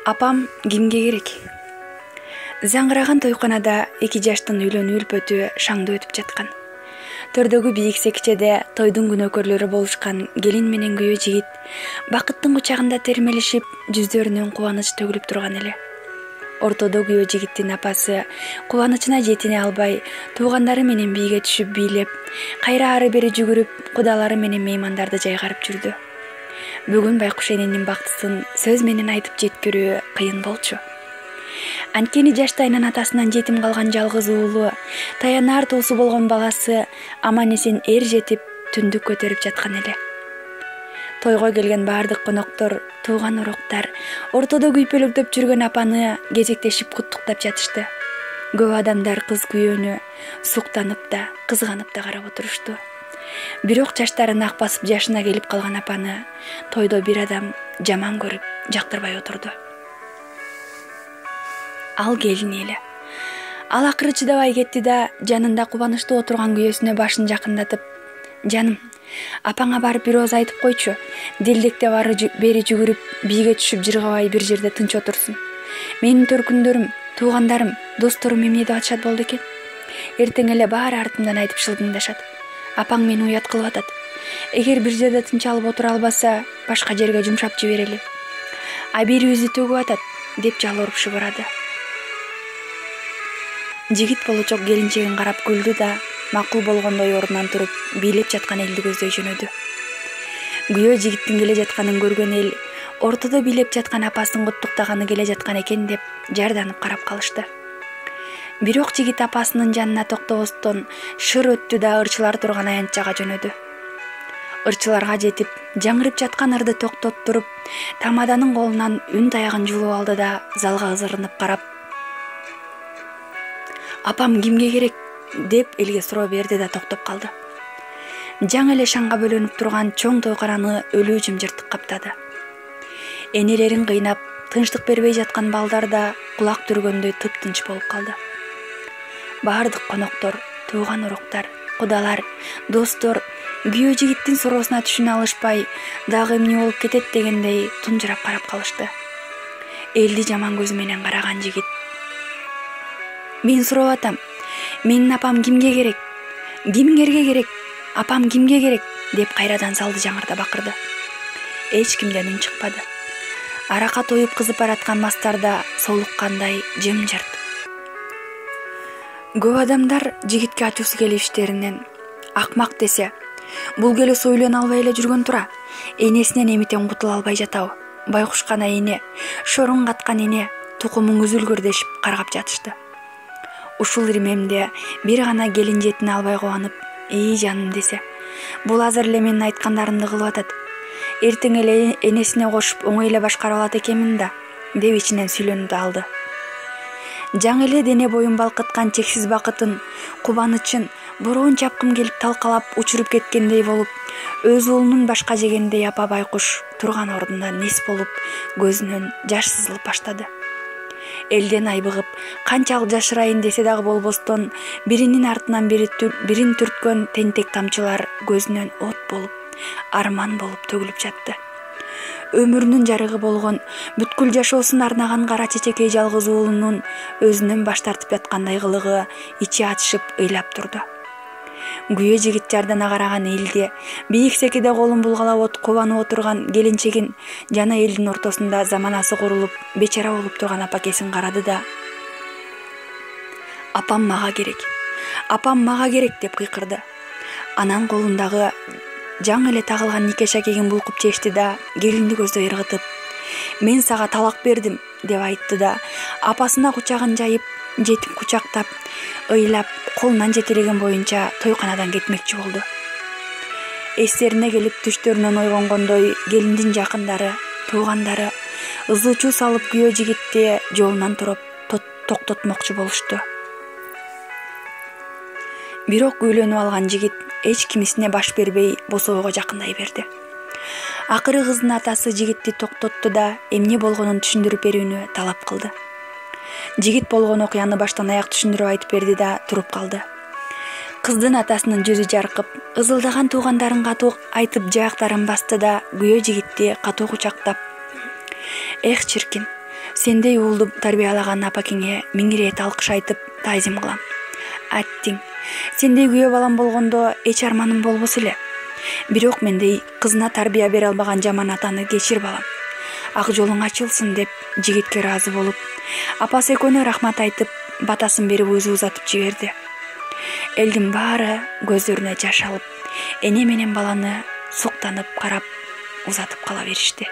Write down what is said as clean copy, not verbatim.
Апам кимге керек? Заңгыраган тойканада 2 жаштын үйлөнүү үлпөтү шаңды өтүп жаткан. Төрдөгү бийик секчеде тойдун күнөөкөрлөрү болушкан келин менен күйөө жигит бакыттын кучагында термелишип, жүздөрүнөн кубаныч төгүлүп турган эле. Ортодо күйөө жигиттин апасы кубанычына жетине албай, туугандары менен бийге түшүп бийлеп, кайра ары бери жүгүрүп, кудалары менен меймандарды жайгарып жүрдү. Бүгүн байкуш эненин бактысын сөз менен айтып жеткирүү кыйын болчу. Анткени жаштайынан атасынан жетим калган жалгыз уулу, таянаар туусу болгон баласы аман эсен эр жетип, түндүк көтөрүп жаткан эле. Тойго келген баардык коноктор, тууган уруктар, ортодо күйпөлөктөп жүргөн апаны кезектешип куттуктап жатышты. Көп адамдар кыз күйөөнү суктанып да, кызганып да карап отурушту. Бирок жаштарын ак басып жашына келип калган апаны тойдо бир адам жаман көрүп, жактырбай отурду. Ал келин эле. Ал акыры чыдабай кетти да, жанында кубанычтуу отурган күйөөсүнө башын жакындатып: "Жаным, апаңа барып бир ооз айтып койчу. Делдектеп ары бери жүгүрүп, бийге түшүп жыргабай бир жерде тынч отурсун. Менин төркүндөр, туугандарым, досторум эмне деп атышат болду экен? Эртең эле баары артымдан айтып шылдыңдашат. Апаң мени уят кылып атат. Эгер бир жерде тынч алып отура албаса, башка жерге жумшап жиберели. А бирибизди төгүп атат" деп жалбырап шыбырады. Жигит болочок келинчегин карап күлдү да, макул болгондой ордунан туруп, бийлеп жаткан элди көздөй жөнөдү. Күйөө жигиттин келе жатканын көргөн эл ортодо бийлеп жаткан апасын куттуктаганы келе жаткан экен деп жарданып карап калышты. Бирок жигит апасынын жанына токтобостон шыр өттү да ырчылар турган аянтчага жөнөдү. Ырчыларга жетип, жаңырып жаткан ырды токтоттуруп, тамаданын колунан үн таягын жулуп алды да залга ызырынып карап: "Апам кимге керек?" деп элге суроо берди да токтоп калды. Жаңы эле шаңга бөлөнүп турган чоң тойкананы өлүү жымжырттык каптады. Энелерин кыйнап, тынчтык бербей жаткан балдар да кулак түргөндөй тыптынч болуп калды. Баардык коноктор, тууган уруктар, кудалар, достор күйөө жигиттин суроосуна түшүнө алышпай, дагы эмне болуп кетет дегендей тунжурап карап калышты. Элди жаман көзү менен караган жигит: "Мен сурап атам, менин апам кимге керек? Кимгерге керек? Апам кимге керек?" деп кайрадан залды жаңырда бакырды. Эч кимден үн чыкпады. Арака тоюп кызып бараткан мастарда солуккандай жымжырт. Көп адамдар жигитке ачуусу келип иштеринен: "Акмак десе, бул келеси үйлөнө албай эле жүргөн тура. Энесинен эмитен кутула албай жатабы? Байкушкана эне, шорун каткан эне, тукумуң үзүлгүр" дешип каргап жатышты. Ушул иримемде бир гана келин жетине албай кубанып: "Ии жаным" десе, "Бул азыр эле менин айткандарымды кылып атат. Эртең эле энесине кошуп оңой эле башкарып алат экенмин да" деп ичинен сүйлөнүп алды. Жаңы эле дене боюн балкыткан чексиз бакытын, кубанычын бороон чапкым келип талкалап учуруп кеткендей болуп, өз уулунун башка жегендей апа байкуш турган ордунда нес болуп, көзүнөн жаш сызылып баштады. Элден айбыгып, канчалык жашырайын десе дагы болбостон, биринин артынан бирин түрткөн тентек тамчылар көзүнөн от болуп, арман болуп төгүлүп жатты. Өмүрүнүн жарыгы болгон, бүткүл жашоосун арнаган кара чечекей жалгыз уулунун өзүнөн баш тартып жаткандай кылыгы ичи ачышып ыйлап турду. Күйөө жигит жардана караган элди, бийик секеде колун булгалап кубанып отурган келинчегин жана элдин ортосунда заманасы курулуп, бечара болуп турган апакесин карады да: "Апам мага керек, апам мага керек" деп кыйкырды. Анан колундагы жаңы эле тагылган нике шакегин булкуп чечти да, келинди көздөй ыргытып: "Мен сага талак бердим" деп айтты да, апасына кучагын жайып, жетип кучактап, ыйлап, колунан жетелеген боюнча тойканадан кетмекчи болду. Эстерине келип түштөрүнөн ойгонгондой келиндин жакындары, туугандары ызы чуу салып күйөө жигитти жолунан туруп токтотмокчу болушту. Бирок үйлөнүп алган жигит эч кимисине баш бербей босоого жакындай берди. Акыры кыздын атасы жигитти токтотту да эмне болгонун түшүндүрүп берүүнү талап кылды. Жигит болгон окуяны баштан аяк түшүндүрүп айтып берди да туруп калды. Кыздын атасынын жүзү жаркып, ызылдаган туугандарын катуу айтып жаактарын басты да күйөө жигитти катуу кучактап: "Эх чиркин, Сендей уулду тарбиялаган апакеңе миң ирет алкыш айтып таазим кылам. Аттиң, сендей күйөө балам болгондо эч арманым болбосо эле. Бирок мендей кызына тарбия бере албаган жаман атаны кечир балам. Ак жолуң ачылсын деп жигитке ыраазы болуп, апасы экөөнө рахмат айтып, батасын берип өзү узатып жиберди. Элдин баары көздөрүнө жаш алып, эне менен баланы суктанып карап узатып кала беришти.